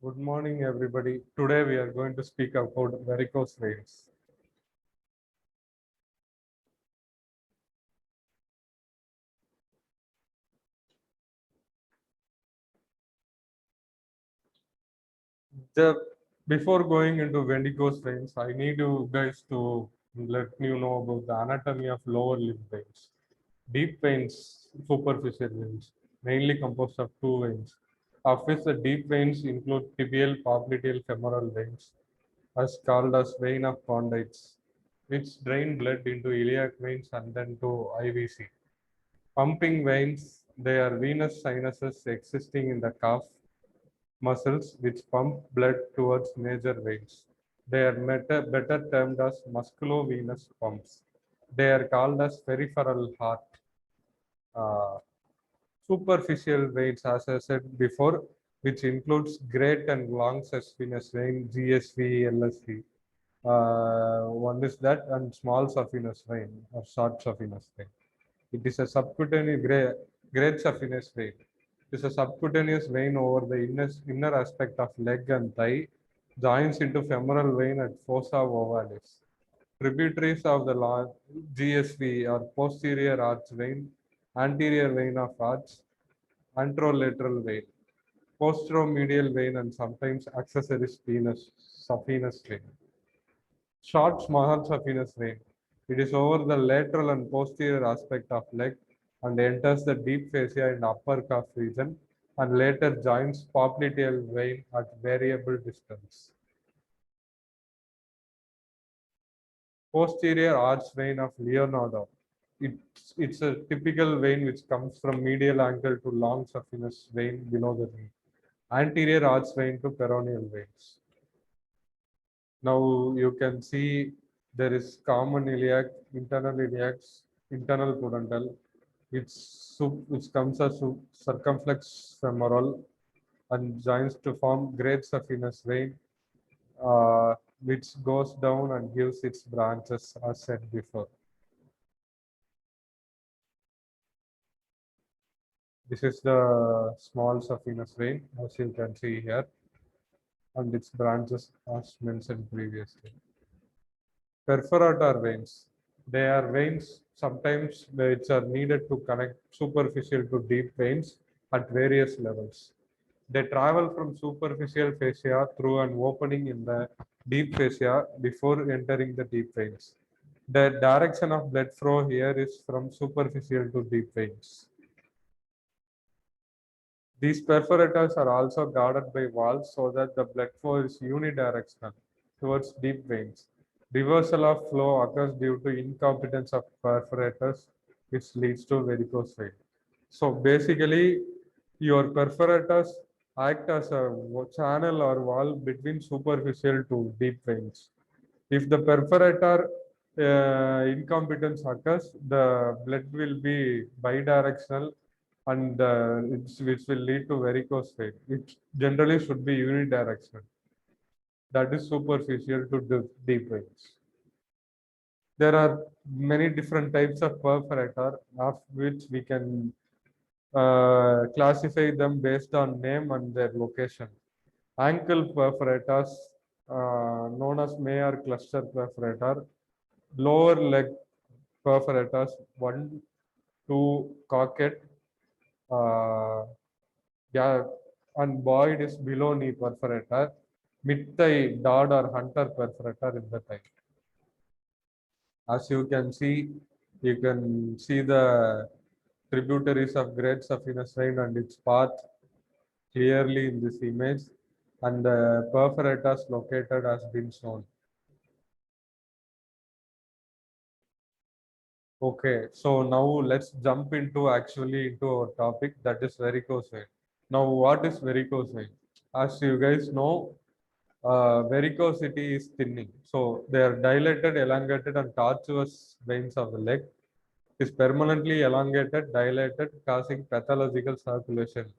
Good morning, everybody. Today we are going to speak about varicose veins. Before going into varicose veins, I need you guys to let you know about the anatomy of lower limb veins. Deep veins, superficial veins, mainly composed of two veins, of which the deep veins include tibial popliteal femoral veins, as called as vein of condyles, which drain blood into iliac veins and then to IVC. Pumping veins, they are venous sinuses existing in the calf muscles which pump blood towards major veins. They are better termed as musculovenous pumps. They are called as peripheral heart. Uh, Superficial veins, as I said before, which includes great and long saphenous vein, GSV, LSV. One is that, and small saphenous vein or short saphenous vein. It is a subcutaneous great saphenous vein. It is a subcutaneous vein over the inner aspect of leg and thigh, joins into femoral vein at fossa ovalis. Tributaries of the GSV are posterior arch vein, anterior vein of arch, anterolateral vein, posteromedial vein, and sometimes accessory saphenous vein. Short small saphenous vein. It is over the lateral and posterior aspect of leg and enters the deep fascia in upper calf region and later joins popliteal vein at variable distance. Posterior arch vein of Leonardo. It's a typical vein which comes from medial ankle to long saphenous vein below the knee. Anterior arch vein to peroneal veins. Now you can see there is common iliac, internal pudendal, which comes as circumflex femoral and joins to form great saphenous vein, which goes down and gives its branches as said before. This is the small saphenous vein, as you can see here, and its branches as mentioned previously. Perforator veins. They are veins sometimes which are needed to connect superficial to deep veins at various levels. They travel from superficial fascia through an opening in the deep fascia before entering the deep veins. The direction of blood flow here is from superficial to deep veins. These perforators are also guarded by valves so that the blood flow is unidirectional towards deep veins. Reversal of flow occurs due to incompetence of perforators, which leads to varicose vein. So basically, your perforators act as a channel or valve between superficial to deep veins. If the perforator incompetence occurs, the blood will be bidirectional and which will lead to varicose vein. It generally should be unidirectional. That is superficial to the deep veins. There are many different types of perforator, of which we can classify them based on name and their location. Ankle perforators, known as Mayer cluster perforator, lower leg perforators, 1, 2, Cocket, yeah, and Boyd is below knee perforator, mid thigh Dodd or Hunter perforator in the thigh. As you can see the tributaries of great saphenous vein and its path clearly in this image, and the perforators located has been shown. Okay, so now let's jump into our topic, that is varicose vein. Now, what is varicose vein? As you guys know, varicosity is thinning. So they are dilated, elongated, and tortuous veins of the leg. Is permanently elongated, dilated, causing pathological circulation.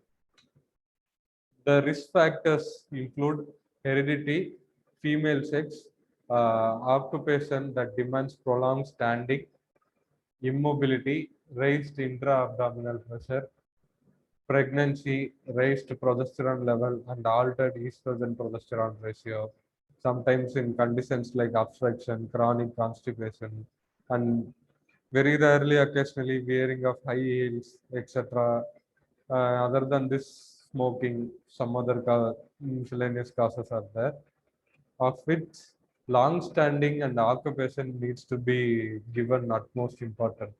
The risk factors include heredity, female sex, occupation that demands prolonged standing, immobility, raised intra-abdominal pressure, Pregnancy, raised progesterone level, and altered estrogen progesterone ratio. Sometimes in conditions like obstruction, chronic constipation, and very rarely, occasionally wearing of high heels, etc. Other than this, smoking, some other miscellaneous causes are there, of which long-standing and occupation needs to be given utmost importance.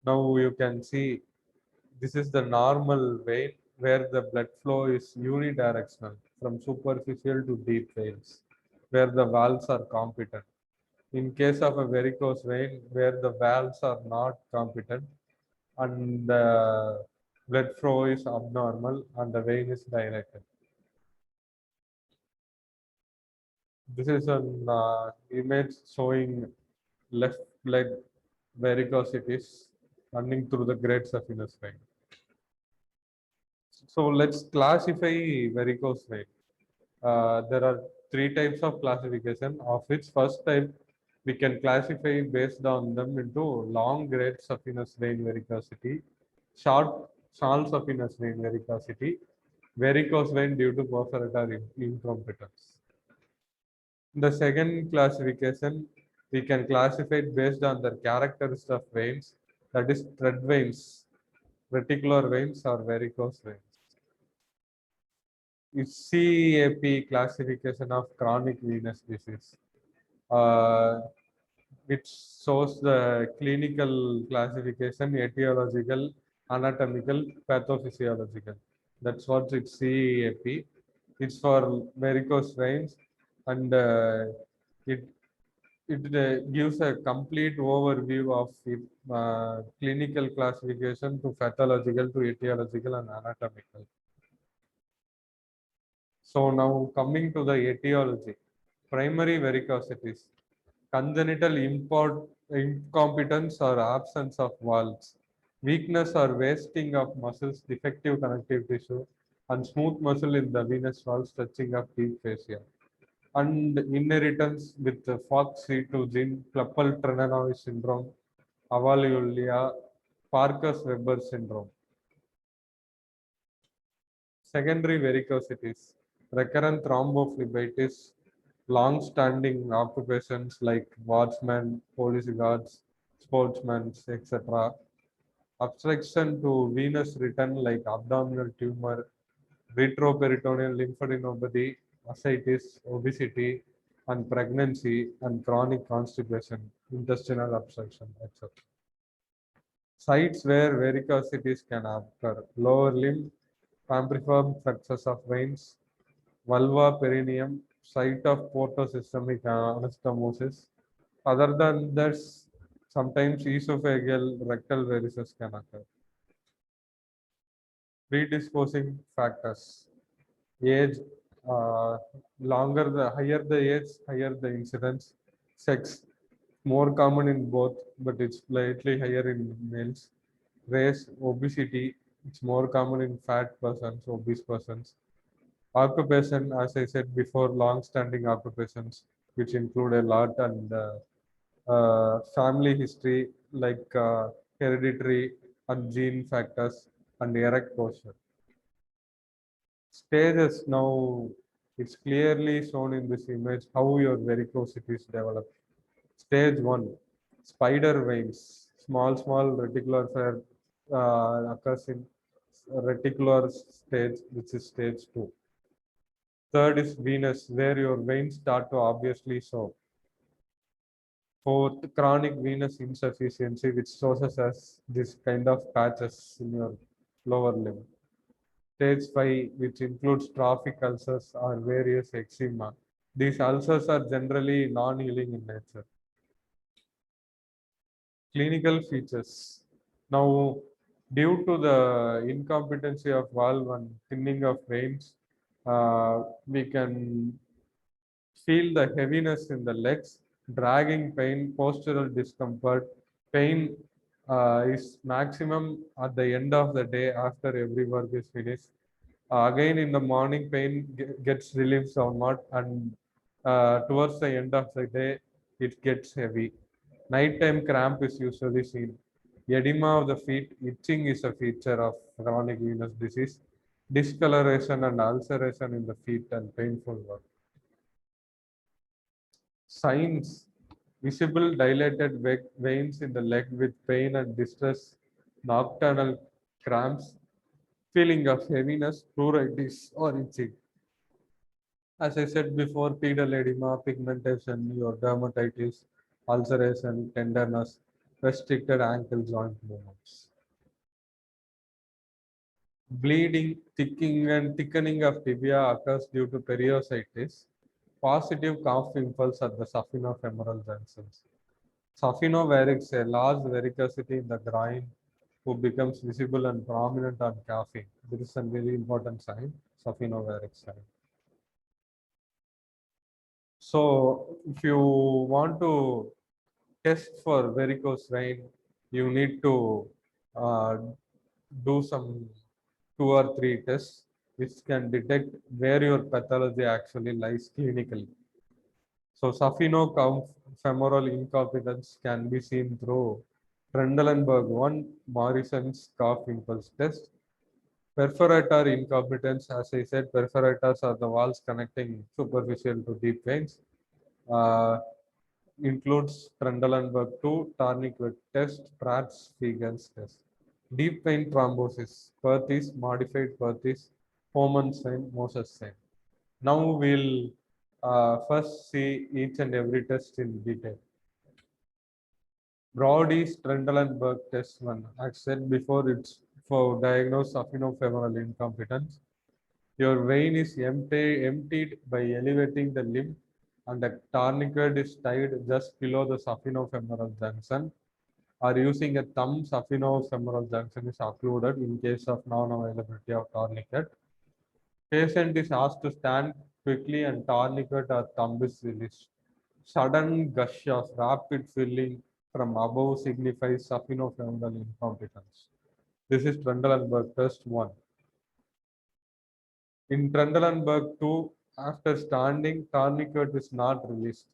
Now you can see this is the normal vein where the blood flow is unidirectional from superficial to deep veins, where the valves are competent. In case of a varicose vein, where the valves are not competent and the blood flow is abnormal and the vein is dilated. This is an image showing left leg varicosities running through the great saphenous vein. So let's classify varicose vein. There are three types of classification, of which first type we can classify based on them into long great saphenous vein varicosity, short small saphenous vein varicosity, varicose vein due to perforator incompetence. The second classification, we can classify it based on the characteristics of veins, that is thread veins, reticular veins, or varicose veins. It's CEAP classification of chronic venous disease, uh, which shows the clinical classification, etiological, anatomical, pathophysiological. That's what it's CEAP. It's for varicose veins, and it gives a complete overview of clinical classification to pathological to etiological and anatomical. So now coming to the etiology, primary varicosities, congenital incompetence or absence of valves, weakness or wasting of muscles, defective connective tissue, and smooth muscle in the venous wall, stretching of deep fascia, and inheritance with the FOXC2 gene, Klippel-Trenaunay syndrome, avaliulia, Parkes-Weber syndrome. Secondary varicosities, recurrent thrombophlebitis, long-standing occupations like watchmen, police guards, sportsmen, etc. Obstruction to venous return like abdominal tumor, retroperitoneal lymphadenopathy, ascites, obesity, and pregnancy, and chronic constipation, intestinal obstruction, etc. Sites where varicosities can occur: lower limb, cambriform plexus of veins, vulva perineum, site of portosystemic anastomosis. Other than this, sometimes esophageal rectal varices can occur. Predisposing factors: age, longer the higher the age, higher the incidence. Sex, more common in both, but it's slightly higher in males. Race, obesity, it's more common in fat persons, obese persons. Occupation, as I said before, long-standing occupations, which include a lot, and family history like hereditary and gene factors and erect posture. Stages, now it's clearly shown in this image how your varicosities develop. Stage 1, spider veins, small reticular flare occurs in reticular stage, which is stage 2. Third is venous, where your veins start to obviously show. Fourth, chronic venous insufficiency, which shows us as this kind of patches in your lower limb. Stage 5, which includes trophic ulcers or various eczema. These ulcers are generally non-healing in nature. Clinical features. Now, due to the incompetency of valve and thinning of veins, we can feel the heaviness in the legs, dragging pain, postural discomfort. Pain is maximum at the end of the day after every work is finished. Again, in the morning, pain gets relieved somewhat, and towards the end of the day, it gets heavy. Nighttime cramp is usually seen. Edema of the feet, itching is a feature of chronic venous disease. Discoloration and ulceration in the feet and painful work. Signs: visible dilated veins in the leg with pain and distress, nocturnal cramps, feeling of heaviness, pruritus, or itching. As I said before, pedal edema, pigmentation, your dermatitis, ulceration, tenderness, restricted ankle joint movements. Bleeding, thickening of tibia occurs due to periosteitis. Positive calf impulse at the saphenofemoral junctions. Saphenovanx, a large varicosity in the groin, who becomes visible and prominent on calving. This is a very important sign, saphenovanx sign. So, if you want to test for varicose vein, you need to uh, do some 2 or 3 tests which can detect where your pathology actually lies clinically. So saphenofemoral incompetence can be seen through Trendelenburg 1, Morrison's calf impulse test. Perforator incompetence, as I said, perforators are the walls connecting superficial to deep veins. Uh, includes Trendelenburg 2, Tourniquet test, Pratt's-Fegan's test. Deep vein thrombosis, Perthes, modified Perthes, Homan sign, Moses sign. Now we'll first see each and every test in detail. Brody's Trendelenburg test 1. I said before, it's for diagnose saphenofemoral incompetence. Your vein is emptied by elevating the limb and the tourniquet is tied just below the saphenofemoral junction, or using a thumb saphenofemoral junction is occluded in case of non-availability of tourniquet. Patient is asked to stand quickly and tourniquet or thumb is released. Sudden gush of rapid filling from above signifies saphenofemoral incompetence. This is Trendelenburg test 1. In Trendelenburg 2, after standing, tourniquet is not released.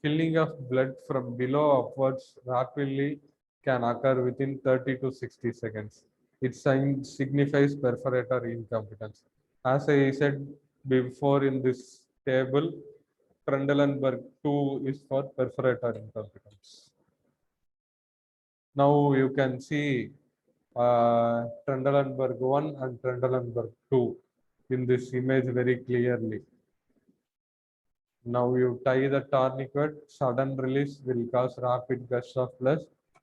Filling of blood from below upwards rapidly can occur within 30 to 60 seconds. It signifies perforator incompetence. As I said before in this table, Trendelenburg 2 is for perforator incompetence. Now you can see Trendelenburg 1 and Trendelenburg 2 in this image very clearly. Now you tie the tourniquet, sudden release will cause rapid gush of blood,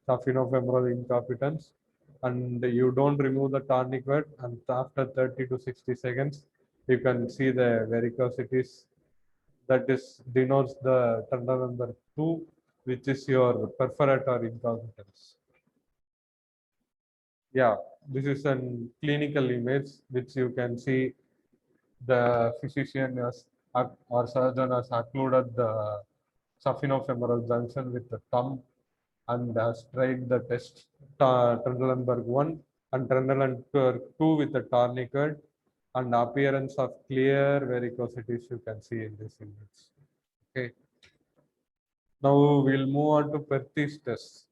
saphenofemoral incompetence, and you don't remove the tourniquet, and after 30 to 60 seconds, you can see the varicosities. That is denotes the Trendelenburg 2, which is your perforator incompetence. Yeah, this is a clinical image which you can see the physician or surgeon has occluded the saphenofemoral junction with the thumb and has tried the test Trendelenburg 1 and Trendelenburg 2 with the tourniquet, and appearance of clear varicosities you can see in this image. Okay. Now we'll move on to Perthes test.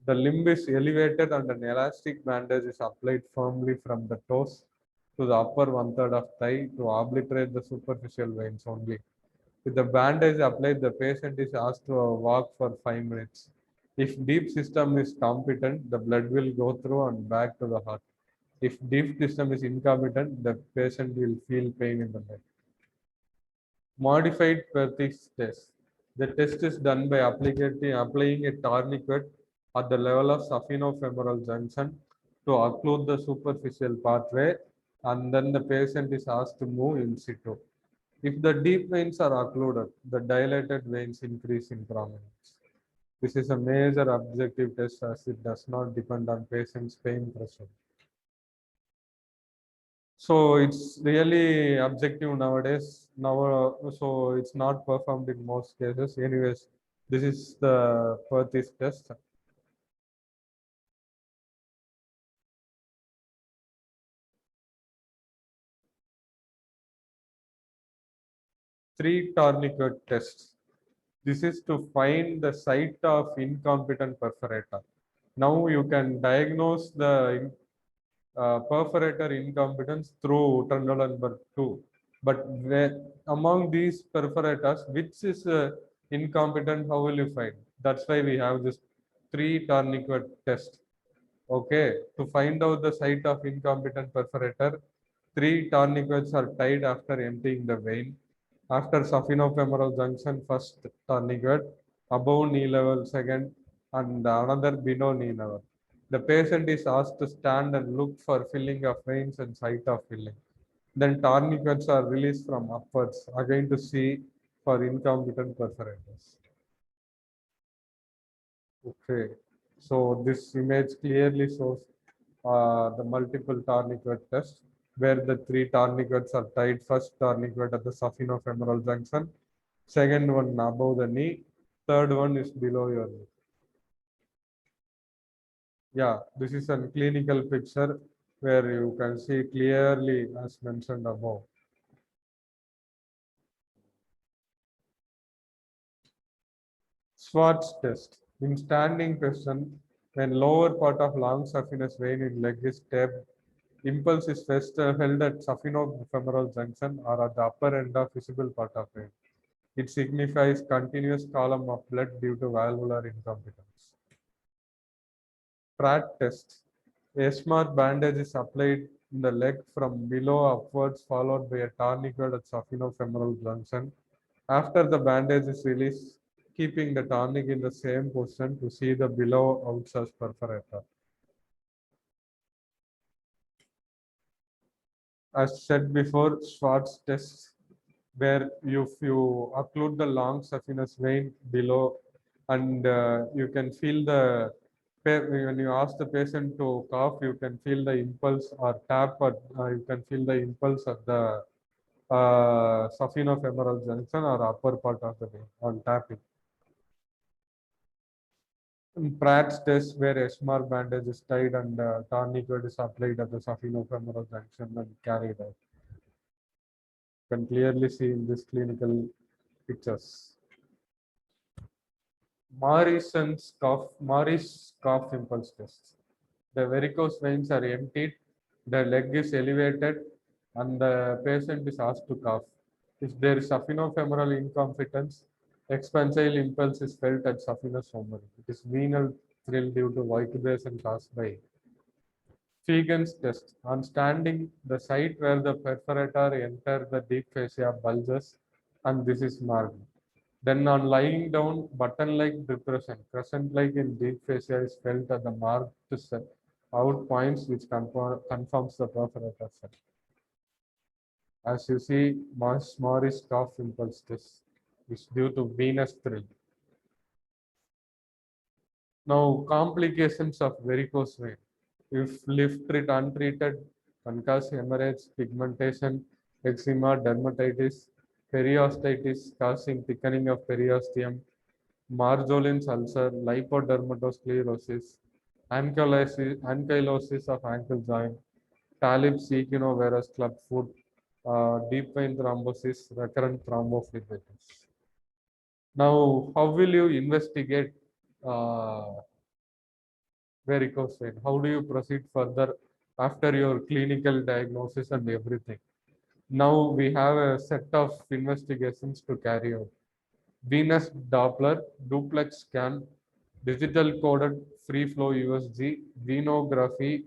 The limb is elevated and an elastic bandage is applied firmly from the toes to the upper 1/3 of thigh to obliterate the superficial veins only. With the bandage applied, the patient is asked to walk for 5 minutes. If deep system is competent, the blood will go through and back to the heart. If deep system is incompetent, the patient will feel pain in the leg. Modified Perthes test. The test is done by applying a tourniquet at the level of saphenofemoral junction to occlude the superficial pathway, and then the patient is asked to move in situ. If the deep veins are occluded, the dilated veins increase in prominence. This is a major objective test as it does not depend on patient's pain threshold. So it's really objective nowadays. So it's not performed in most cases. Anyways, this is the Perthes test. Three tourniquet tests. This is to find the site of incompetent perforator. Now you can diagnose the perforator incompetence through Trendelenburg too. But among these perforators, which is incompetent, how will you find? That's why we have this 3 tourniquet test. Okay, to find out the site of incompetent perforator, 3 tourniquets are tied after emptying the vein. After saphenofemoral junction, first tourniquet, above knee level, second, and another below knee level. The patient is asked to stand and look for filling of veins and site of filling. Then tourniquets are released from upwards, again to see for incompetent perforators. Okay, so this image clearly shows the multiple tourniquet test, where the 3 tourniquets are tied. First tourniquet at the saphenofemoral junction, second one above the knee, third one is below your knee. Yeah, this is a clinical picture where you can see clearly as mentioned above. Schwartz test. In standing position, when lower part of long saphenous vein in leg is tapped, impulse is first held at saphenofemoral junction or at the upper end of visible part of vein. It signifies continuous column of blood due to valvular incompetence. Pratt test. A smart bandage is applied in the leg from below upwards, followed by a tourniquet at saphenofemoral junction. After the bandage is released, keeping the tourniquet in the same position to see the below outsurge perforator. As said before, Schwartz test, where if you occlude the long saphenous vein below, and you can feel the, when you ask the patient to cough, you can feel the impulse, or tap, or you can feel the impulse at the saphenofemoral junction or upper part of the vein on tapping. In Pratt's test, where SMR bandage is tied and tourniquet is applied at the saphenofemoral junction and carried out. You can clearly see in this clinical pictures. Morris cough impulse test. The varicose veins are emptied, the leg is elevated, and the patient is asked to cough. If there is saphenofemoral incompetence, expansile impulse is felt at saphenous femoral. It is venal thrill due to vicubation caused by Fegan's test. On standing, the site where the perforator enters the deep fascia bulges, and this is marked. Then on lying down, button-like depression, crescent-like in deep fascia is felt at the marked out points, which confirms the perforator set. As you see, Morris cough impulse test is due to venous thrill. Now, complications of varicose vein. If left untreated, can cause hemorrhage, pigmentation, eczema, dermatitis, periostitis causing thickening of periosteum, Marjolin's ulcer, lipodermatosclerosis, ankylosis of ankle joint, Talib's equinovarus clubfoot, deep vein thrombosis, recurrent thrombophlebitis. Now, how will you investigate varicose vein? How do you proceed further after your clinical diagnosis and everything? Now we have a set of investigations to carry out. Venous Doppler, duplex scan, digital coded free flow USG, venography,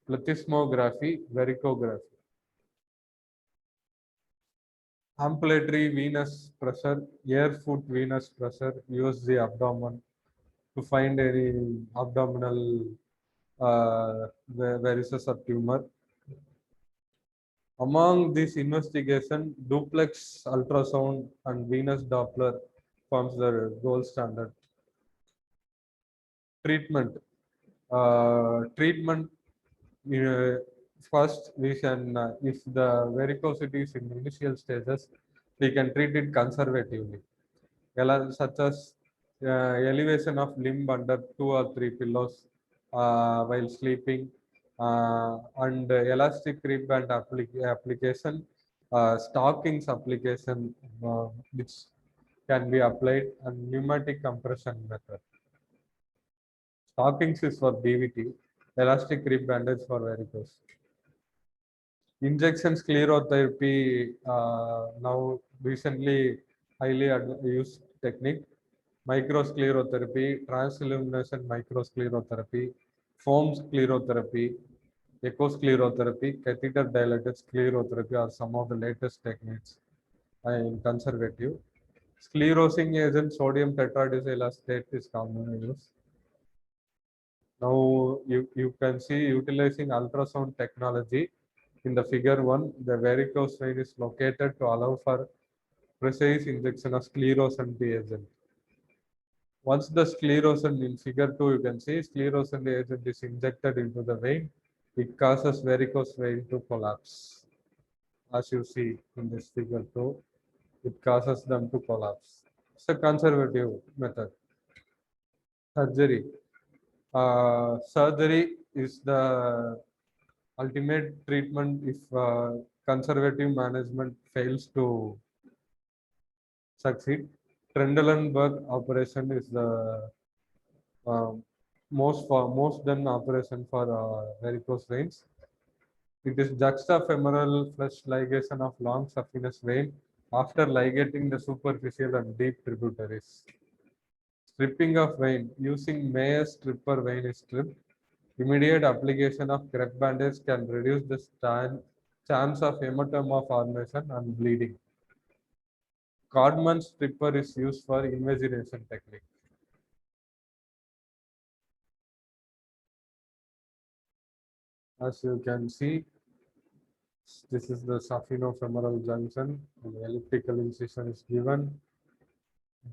plethysmography, varicography. Ambulatory venous pressure, ear-foot venous pressure, USG abdomen to find any abdominal varices or tumor. Among this investigation, duplex ultrasound and venous Doppler forms the gold standard. Treatment. Treatment. First, we can, if the varicosity is in initial stages, we can treat it conservatively, such as elevation of limb under 2 or 3 pillows while sleeping, and elastic creep band application, stockings application, which can be applied, and pneumatic compression method. Hawkins is for DVT, elastic grip bandage for varicose. Injection sclerotherapy, now recently highly used technique. Microsclerotherapy, transillumination microsclerotherapy, foam sclerotherapy, echosclerotherapy, catheter dilated sclerotherapy are some of the latest techniques in conservative. Sclerosing agent sodium tetrahydrosilactate is commonly used. Now you can see utilizing ultrasound technology in the figure 1, the varicose vein is located to allow for precise injection of sclerosant agent. Once the sclerosant in figure 2, you can see sclerosant agent is injected into the vein, it causes varicose vein to collapse. As you see in this figure 2, it causes them to collapse. It's a conservative method. Surgery. Surgery is the ultimate treatment if conservative management fails to succeed. Trendelenburg operation is the uh, most done operation for varicose veins. It is juxtafemoral flush ligation of long saphenous vein after ligating the superficial and deep tributaries. Stripping of vein using Mayer's stripper vein is stripped. Immediate application of crepe bandage can reduce the chance of hematoma formation and bleeding. Codman stripper is used for invagination technique. As you can see, this is the saphenofemoral junction. The elliptical incision is given.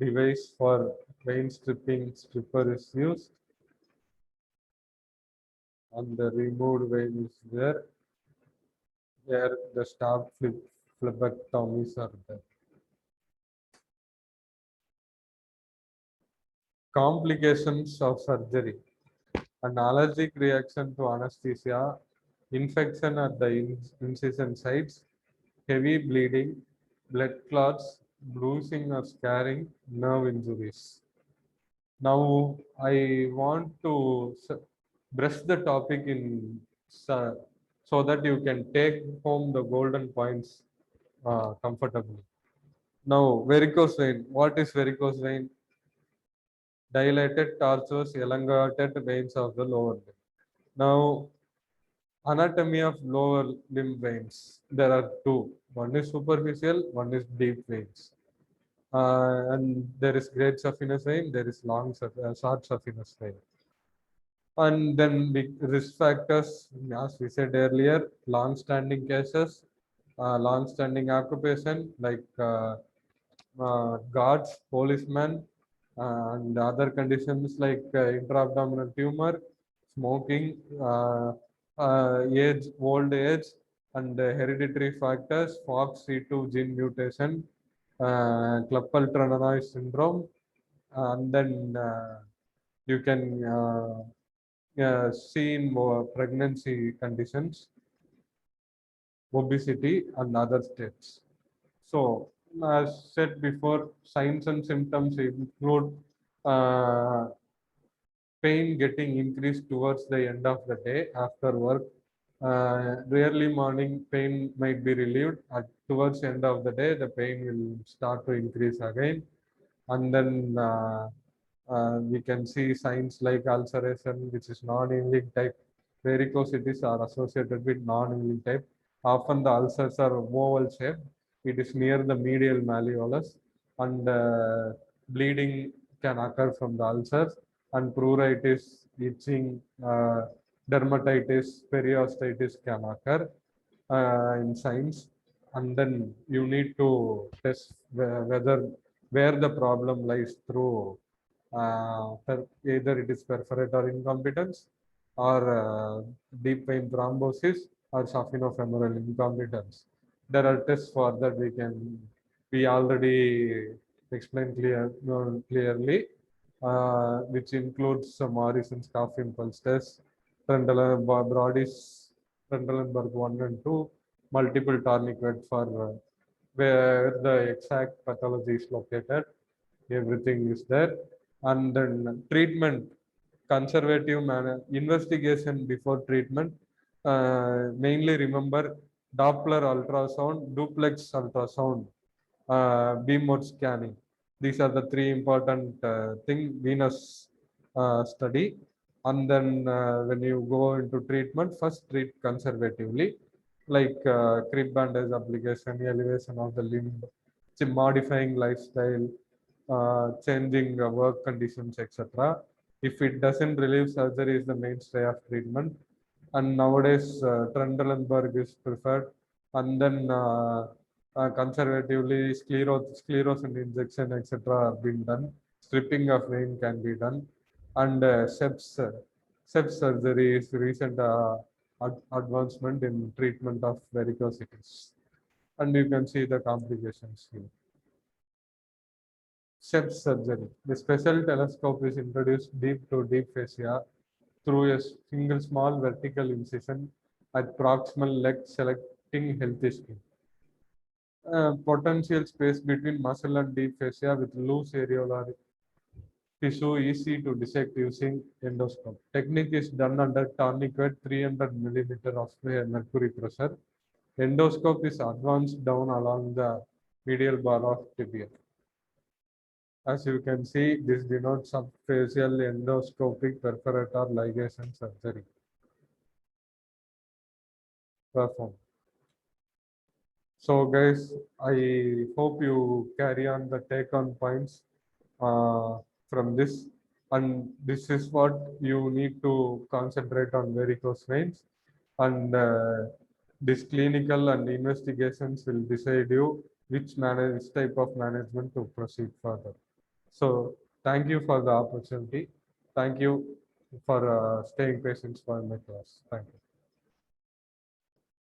Device for vein stripping stripper is used. And the removed vein is there. There the stab phlebotomies are there. Complications of surgery. An allergic reaction to anesthesia, infection at the incision sites, heavy bleeding, blood clots, bruising or scarring, nerve injuries. Now, I want to brush the topic in so that you can take home the golden points comfortably. Now, varicose vein. What is varicose vein? Dilated, tortuous, elongated veins of the lower limb. Now, anatomy of lower limb veins. There are two. One is superficial, one is deep veins. And there is great saphenous vein, there is short saphenous vein. And then risk factors, as we said earlier, long-standing cases, long-standing occupation like guards, policemen, and other conditions like intra-abdominal tumor, smoking, old age, and hereditary factors, FOXC2 gene mutation, Klippel-Trenaunay syndrome, and then you can see in more pregnancy conditions, obesity, and other states. So, as said before, signs and symptoms include pain getting increased towards the end of the day after work. Rarely morning pain might be relieved. Towards the end of the day, the pain will start to increase again. And then we can see signs like ulceration, which is non-healing type. Varicosities are associated with non-healing type. Often the ulcers are oval shaped. It is near the medial malleolus, and bleeding can occur from the ulcers, and pruritus, itching, dermatitis, periostitis can occur in signs. And then you need to test whether where the problem lies through either it is perforator incompetence or deep vein thrombosis or saphenofemoral incompetence. There are tests for that we already explained clearly, which includes Morrison's cough impulse test, Brody's Trendelenburg 1 and 2, multiple tourniquet for where the exact pathology is located. Everything is there. And then treatment. conservative manner investigation before treatment. Mainly remember Doppler ultrasound, duplex ultrasound, beam mode scanning. These are the three important thing venous study. And then when you go into treatment, first treat conservatively, like crib bandage application, elevation of the limb, modifying lifestyle, changing work conditions, etc. If it doesn't relieve, surgery is the mainstay of treatment. And nowadays, Trendelenburg is preferred. And then conservatively, sclerosing injection, etc. have been done. Stripping of vein can be done. And SEPS surgery is recent advancement in treatment of varicosities. And you can see the complications here. SEPS surgery. The special telescope is introduced deep to deep fascia through a single small vertical incision at proximal leg, selecting healthy skin. Potential space between muscle and deep fascia with loose areolar tissue easy to dissect using endoscope. Technique is done under tourniquet 300 millimeter of mercury pressure. Endoscope is advanced down along the medial bar of tibia. As you can see, this denotes subfacial endoscopic perforator ligation surgery performed. So guys, I hope you carry on the take on points from this, and this is what you need to concentrate on varicose veins, and this clinical and investigations will decide you which type of management to proceed further. So thank you for the opportunity. Thank you for staying patient for my class. Thank you.